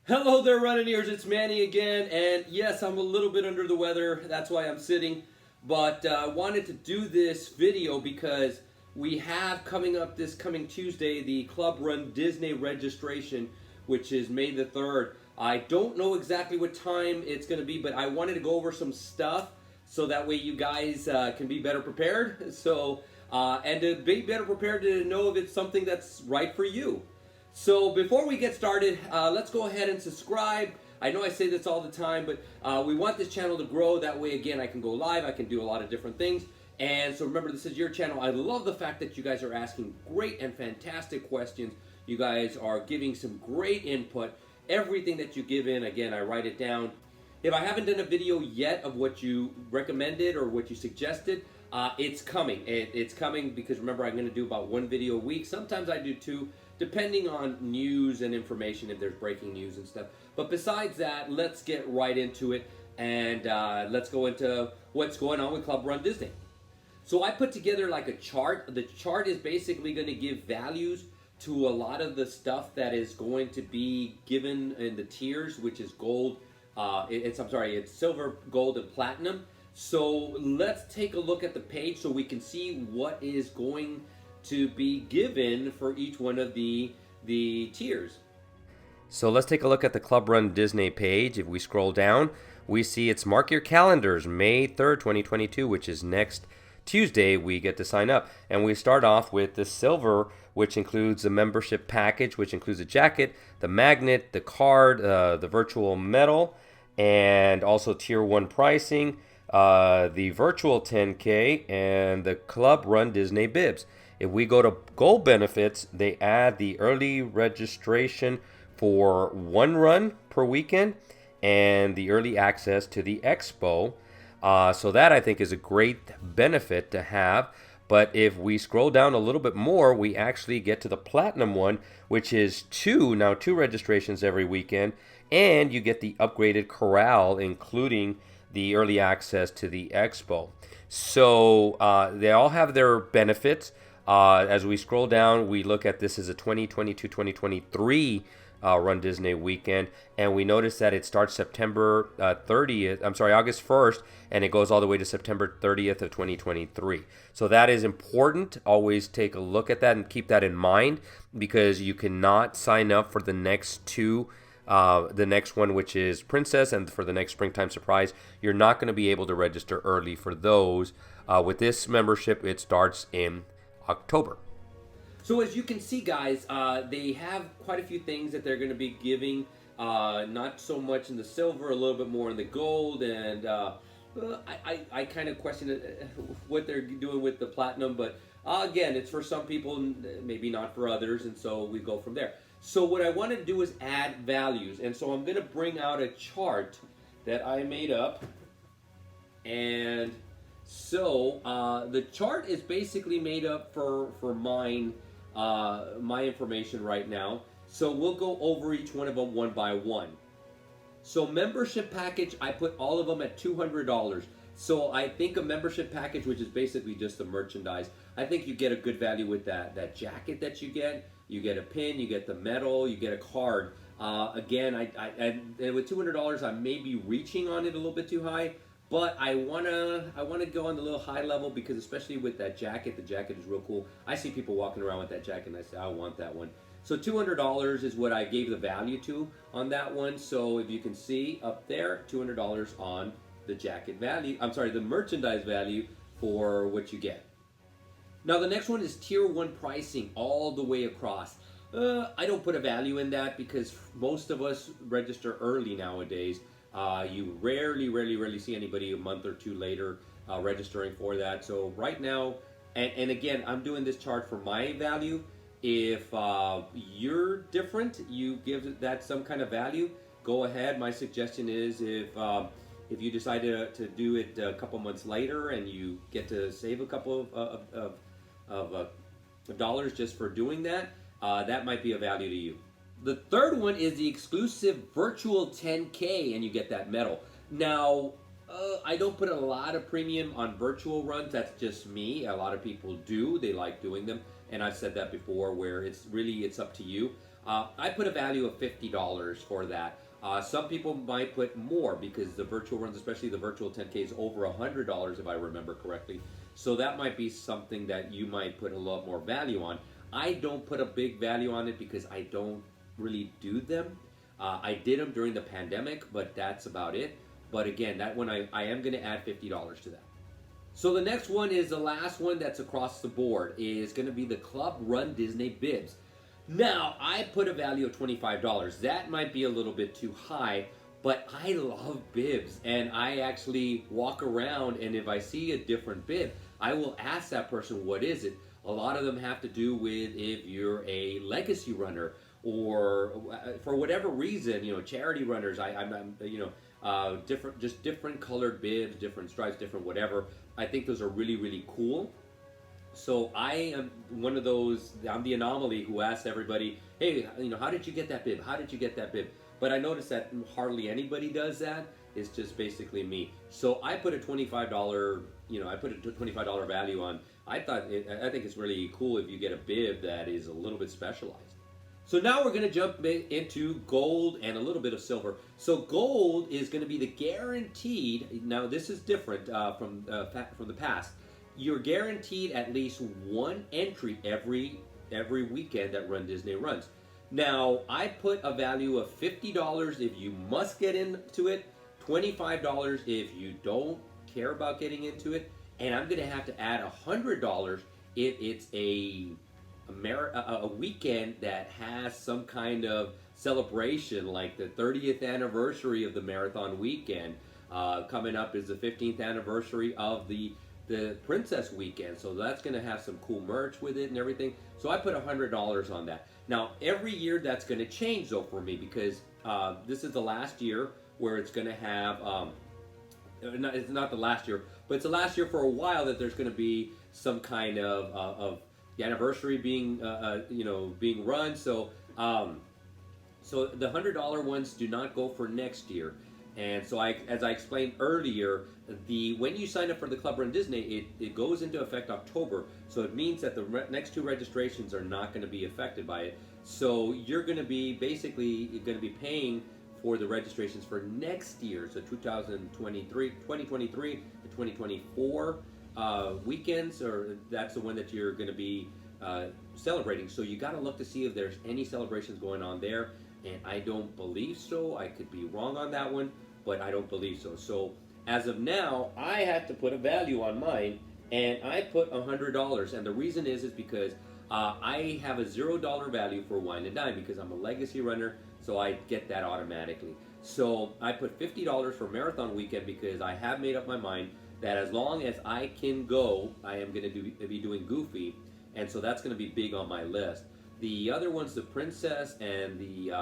Hello there, running-ears. It's Manny again, and yes, I'm a little bit under the weather. That's why I'm sitting, but I wanted to do this video because we have coming up this coming Tuesday the Club Run Disney registration, which is May the 3rd. I don't know exactly what time it's going to be, but I wanted to go over some stuff so that way you guys can be better prepared. And to be better prepared to know if it's something that's right for you. So before we get started, let's go ahead and subscribe. I know I say this all the time, but we want this channel to grow. That way, again, I can go live. I can do a lot of different things. And so remember, this is your channel. I love the fact that you guys are asking great and fantastic questions. You guys are giving some great input. Everything that you give in, again, I write it down. If I haven't done a video yet of what you recommended or what you suggested, it's coming. It's coming because remember, I'm going to do about one video a week. Sometimes I do two, depending on news and information, if there's breaking news and stuff. But besides that, let's get right into it, and let's go into what's going on with Club Run Disney. So I put together like a chart. The chart is basically going to give values to a lot of the stuff that is going to be given in the tiers, which is gold. It's silver, gold, and platinum. So let's take a look at the page so we can see what is going to be given for each one of the tiers. So let's take a look at the Club Run Disney page. If we scroll down, we see it's mark your calendars, May 3rd, 2022, which is next Tuesday. We get to sign up, and we start off with the silver, which includes the membership package, which includes a jacket, the magnet, the card, the virtual medal, and also tier 1 pricing, the virtual 10K, and the Club Run Disney bibs. If we go to gold benefits, they add the early registration for one run per weekend and the early access to the expo. So that I think is a great benefit to have. But if we scroll down a little bit more, we actually get to the platinum one, which is two registrations every weekend, and you get the upgraded corral, including the early access to the expo. So they all have their benefits. As we scroll down, we look at this as a 2022-2023 Run Disney weekend, and we notice that it starts August 1st, and it goes all the way to September 30th of 2023. So that is important. Always take a look at that and keep that in mind, because you cannot sign up for the next two. The next one, which is Princess, and for the next Springtime Surprise, you're not going to be able to register early for those. With this membership, it starts in October. So as you can see, guys, they have quite a few things that they're going to be giving. Not so much in the silver, a little bit more in the gold, and I kind of question what they're doing with the platinum, but again, it's for some people, maybe not for others, and so we go from there. So what I want to do is add values, and so I'm going to bring out a chart that I made up, and so the chart is basically made up for my information right now. So we'll go over each one of them one by one. So membership package, I put all of them at $200. So I think a membership package, which is basically just the merchandise, I think you get a good value with that jacket that you get. You get a pin, you get the medal, you get a card. Again, and with $200, I may be reaching on it a little bit too high, but I wanna go on the little high level, because especially with that jacket, the jacket is real cool. I see people walking around with that jacket, and I say, I want that one. So $200 is what I gave the value to on that one. So if you can see up there, $200 on the jacket value. I'm sorry, the merchandise value for what you get. Now the next one is tier 1 pricing all the way across. I don't put a value in that because most of us register early nowadays. You rarely see anybody a month or two later registering for that. So right now, and again, I'm doing this chart for my value. If you're different, you give that some kind of value, go ahead. My suggestion is if you decide to do it a couple months later and you get to save a couple of dollars just for doing that, that might be a value to you. The third one is the exclusive virtual 10K, and you get that medal. Now, I don't put a lot of premium on virtual runs. That's just me. A lot of people do. They like doing them, and I've said that before, where it's up to you. I put a value of $50 for that. Some people might put more because the virtual runs, especially the virtual 10K, is over $100 if I remember correctly. So that might be something that you might put a lot more value on. I don't put a big value on it because I don't really do them. I did them during the pandemic, but that's about it. But again, that one I am going to add $50 to that. So the next one is the last one that's across the board is going to be the Club runDisney bibs. Now, I put a value of $25. That might be a little bit too high, but I love bibs, and I actually walk around, and if I see a different bib, I will ask that person, what is it? A lot of them have to do with if you're a legacy runner, or for whatever reason, charity runners. I'm different colored bibs, different stripes, different whatever. I think those are really, really cool. So I am one of those, I'm the anomaly who asks everybody, hey, how did you get that bib? How did you get that bib? But I noticed that hardly anybody does that. It's just basically me. So I put a $25, I put a $25 value on. I think it's really cool if you get a bib that is a little bit specialized. So now we're going to jump into gold and a little bit of silver. So gold is going to be the guaranteed, now this is different from the past. You're guaranteed at least one entry every weekend that runDisney runs. Now, I put a value of $50 if you must get into it, $25 if you don't care about getting into it, and I'm going to have to add $100 if it's a weekend that has some kind of celebration, like the 30th anniversary of the marathon weekend. Coming up is the 15th anniversary of the Princess Weekend, so that's going to have some cool merch with it and everything. So I put $100 on that. Now, every year that's going to change though for me, because this is the last year where it's going to have, it's not the last year, but it's the last year for a while that there's going to be some kind of the anniversary being, being run. So, so the $100 ones do not go for next year. And so, as I explained earlier, when you sign up for the Club runDisney, it goes into effect October. So it means that the next two registrations are not going to be affected by it. So you're going to be paying for the registrations for next year, so 2023 to 2024 weekends, or that's the one that you're going to be celebrating. So you got to look to see if there's any celebrations going on there. And I don't believe so. I could be wrong on that one, but I don't believe so. So as of now, I had to put a value on mine, and I put $100. And the reason is because I have a $0 value for wine and dine because I'm a legacy runner, so I get that automatically. So I put $50 for marathon weekend because I have made up my mind that as long as I can go, I am going to be doing Goofy, and so that's going to be big on my list. The other ones, the Princess and the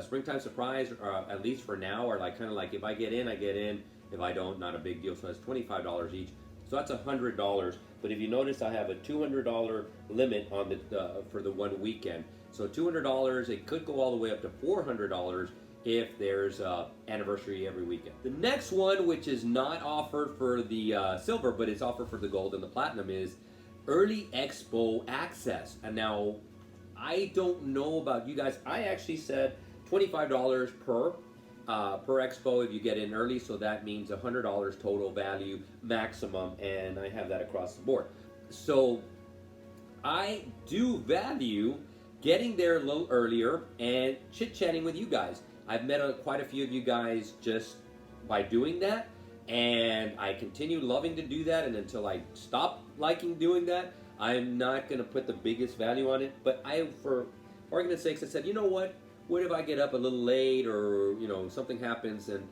Springtime Surprise, at least for now, are kind of like if I get in, I get in. If I don't, not a big deal. So that's $25 each. So that's $100. But if you notice, I have a $200 limit on for the one weekend. So $200. It could go all the way up to $400 if there's anniversary every weekend. The next one, which is not offered for the silver, but it's offered for the gold and the platinum, is early expo access. And now, I don't know about you guys. I actually said $25 per expo if you get in early, so that means $100 total value maximum, and I have that across the board. So I do value getting there a little earlier and chit-chatting with you guys. I've met quite a few of you guys just by doing that, and I continue loving to do that, and until I stop liking doing that, I'm not going to put the biggest value on it. But for argument's sake, I said, you know what if I get up a little late, or something happens, and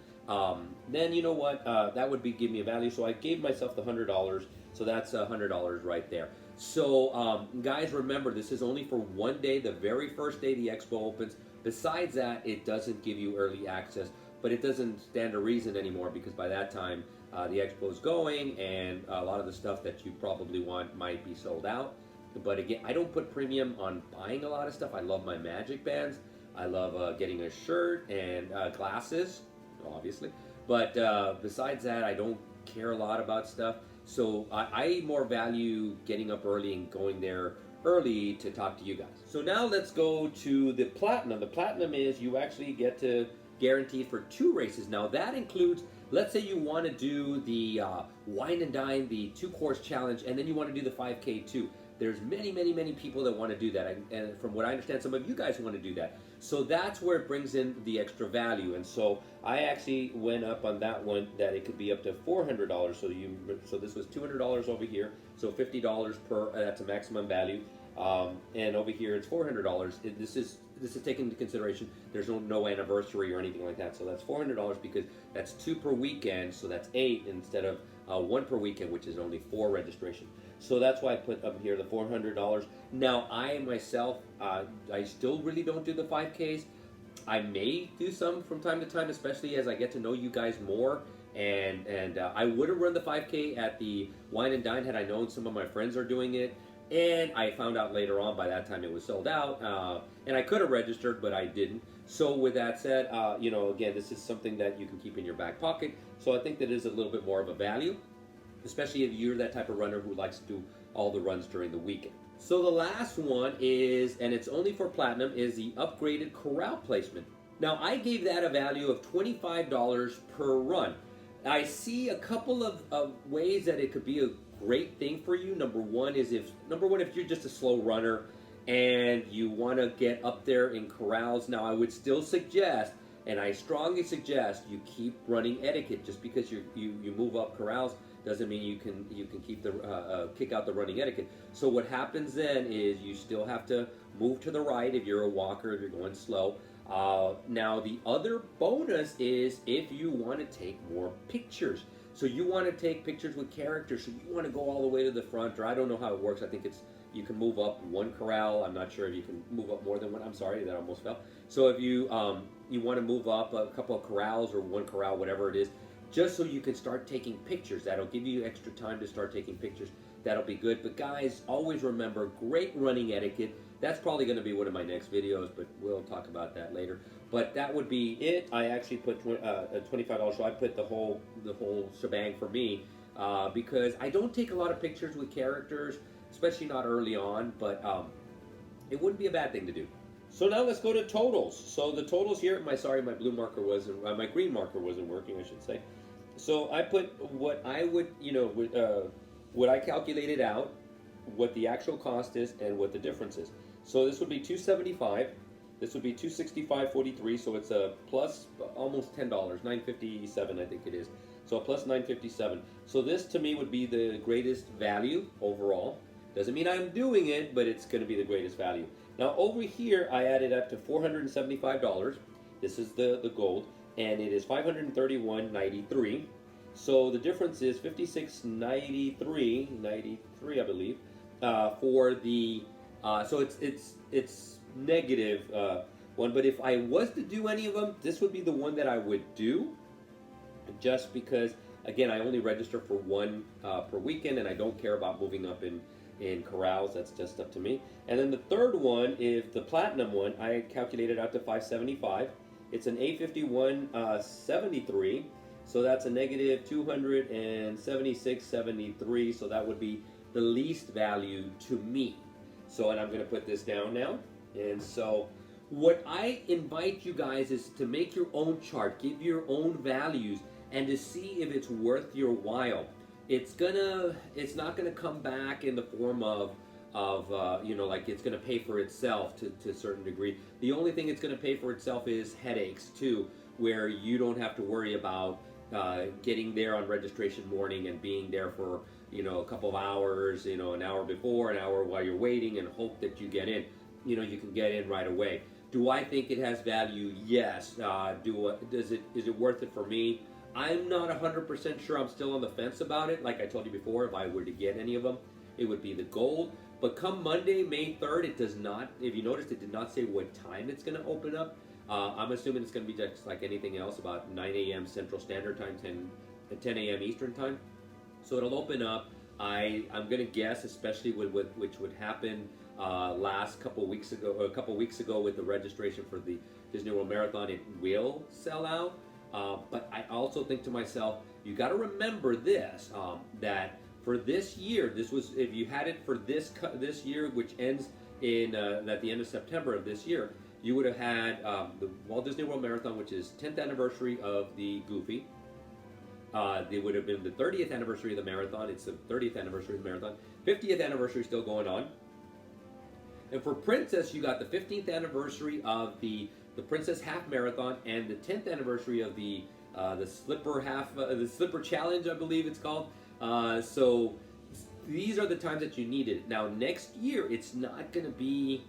then you know what, that would give me a value. So I gave myself the $100, so that's $100 right there. So guys, remember, this is only for one day, the very first day the expo opens. Besides that, it doesn't give you early access, but it doesn't stand to reason anymore, because by that time the expo is going, and a lot of the stuff that you probably want might be sold out. But again, I don't put premium on buying a lot of stuff. I love my magic bands. I love getting a shirt and glasses, obviously. But besides that, I don't care a lot about stuff. So I more value getting up early and going there early to talk to you guys. So now let's go to the platinum. The platinum is you actually get to guarantee for 2 races. Now that includes, let's say you want to do the wine and dine, the 2-course challenge, and then you want to do the 5K too. There's many people that want to do that, and from what I understand, some of you guys want to do that. So that's where it brings in the extra value. And so I actually went up on that one that it could be up to $400. So this was $200 over here, so $50 per. That's a maximum value. And over here it's $400. This is taken into consideration. There's no anniversary or anything like that. So that's $400 because that's 2 per weekend. So that's 8 instead of 1 per weekend, which is only 4 registration. So that's why I put up here the $400. Now I myself, I still really don't do the 5Ks. I may do some from time to time, especially as I get to know you guys more. And I would have run the 5K at the Wine and Dine had I known some of my friends are doing it. And I found out later on by that time it was sold out. And I could have registered, but I didn't. So with that said, again, this is something that you can keep in your back pocket. So I think that is a little bit more of a value, especially if you're that type of runner who likes to do all the runs during the weekend. So the last one is, and it's only for platinum, is the upgraded corral placement. Now I gave that a value of $25 per run. I see a couple of ways that it could be a great thing for you. Number one, if you're just a slow runner and you want to get up there in corrals. Now I would still suggest, and I strongly suggest, you keep running etiquette. Just because you move up corrals doesn't mean you can keep the kick out the running etiquette. So what happens then is you still have to move to the right if you're a walker, if you're going slow. Now the other bonus is if you want to take more pictures. So you want to take pictures with characters, so you want to go all the way to the front, or I don't know how it works. I think you can move up 1 corral. I'm not sure if you can move up more than 1. I'm sorry, that almost fell. So if you want to move up a couple of corrals or 1 corral, whatever it is, just so you can start taking pictures. That'll give you extra time to start taking pictures. That'll be good. But guys, always remember, great running etiquette. That's probably going to be one of my next videos, but we'll talk about that later. But that would be it. I actually put $25, so I put the whole shebang for me because I don't take a lot of pictures with characters, especially not early on, but it wouldn't be a bad thing to do. So now let's go to totals. So the totals here, my blue marker wasn't, my green marker wasn't working, I should say. So I put what I would, what I calculated out, what the actual cost is, and what the difference is. So this would be $275. This would be $265.43. So it's a plus almost $10, $9.57 I think it is. So a plus $9.57. So this to me would be the greatest value overall. Doesn't mean I'm doing it, but it's going to be the greatest value. Now over here I added up to $475. This is the gold, and it is $531.93. So the difference is $56.93 I believe, for the so it's negative one. But if I was to do any of them, this would be the one that I would do, just because again I only register for 1 per weekend, and I don't care about moving up in corrals. That's just up to me. And then the third one is the platinum one. I calculated out to $575. It's an A51.73. So that's a negative $276.73. So that would be the least value to me. So, and I'm going to put this down now. And so what I invite you guys is to make your own chart, give your own values, and to see if it's worth your while. It's not gonna come back in the form of like it's gonna pay for itself to a certain degree. The only thing it's gonna pay for itself is headaches too, where you don't have to worry about getting there on registration morning and being there for a couple of hours, an hour before, an hour while you're waiting, and hope that you get in. You can get in right away. Do I think it has value? Yes. Is it worth it for me? I'm not 100% sure. I'm still on the fence about it. Like I told you before, if I were to get any of them, it would be the gold. But come Monday, May 3rd, it does not, if you noticed, it did not say what time it's going to open up. I'm assuming it's going to be just like anything else, about 9 a.m. Central Standard Time, 10 a.m. Eastern Time. So it'll open up. I'm going to guess, especially with which would happen a couple weeks ago with the registration for the Disney World Marathon, it will sell out. But I also think to myself, you got to remember this, that For this year, this was if you had it for this year, which ends in at the end of September of this year, you would have had the Walt Disney World Marathon, which is 10th anniversary of the Goofy. It would have been the 30th anniversary of the marathon. It's the 30th anniversary of the marathon. 50th anniversary still going on. And for Princess, you got the 15th anniversary of the Princess Half Marathon and the 10th anniversary of the Slipper Challenge, I believe it's called. So these are the times that you need it. Now next year, it's not going to be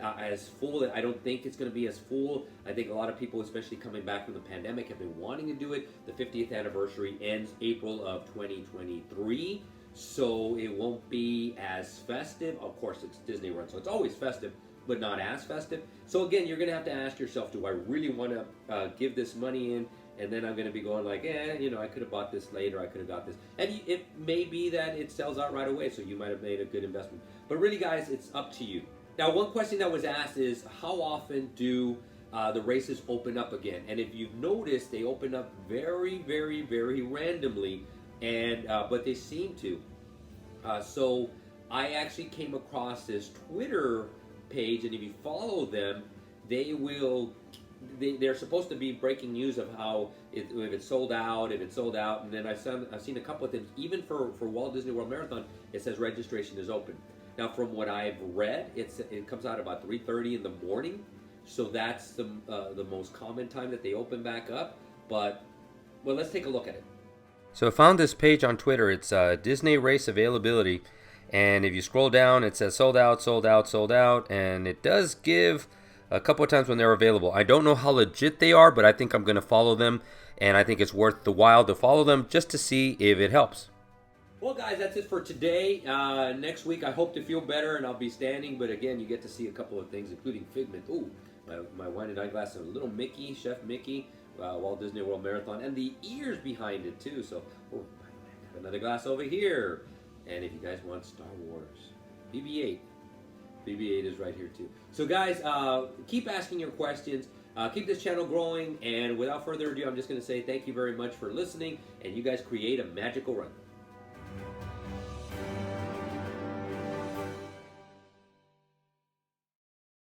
as full. I don't think it's going to be as full. I think a lot of people, especially coming back from the pandemic, have been wanting to do it. The 50th anniversary ends April of 2023, so it won't be as festive. Of course, it's Disney World, so it's always festive, but not as festive. So again, you're going to have to ask yourself, do I really want to give this money in? And then I'm going to be going like, I could have bought this later. I could have got this. And it may be that it sells out right away, so you might have made a good investment. But really, guys, it's up to you. Now, one question that was asked is, how often do the races open up again? And if you've noticed, they open up very, very, very randomly, and but they seem to. So I actually came across this Twitter page, and if you follow them, they're supposed to be breaking news of how if it's sold out, and then I've seen a couple of things. Even for Walt Disney World Marathon, it says registration is open. Now, from what I've read, it comes out about 3:30 in the morning, so that's the most common time that they open back up. But well, let's take a look at it. So I found this page on Twitter. It's Disney race availability, and if you scroll down, it says sold out, sold out, sold out, and it does give a couple of times when they're available. I don't know how legit they are, but I think I'm going to follow them, and I think it's worth the while to follow them just to see if it helps. Well, guys, that's it for today. Next week, I hope to feel better, and I'll be standing. But again, you get to see a couple of things, including Figment. Ooh, my wine and eyeglass of Little Mickey, Chef Mickey, Walt Disney World Marathon, and the ears behind it, too. So, I have another glass over here. And if you guys want Star Wars, BB-8. BB-8 is right here, too. So, guys, keep asking your questions. Keep this channel growing. And without further ado, I'm just going to say thank you very much for listening. And you guys create a magical run.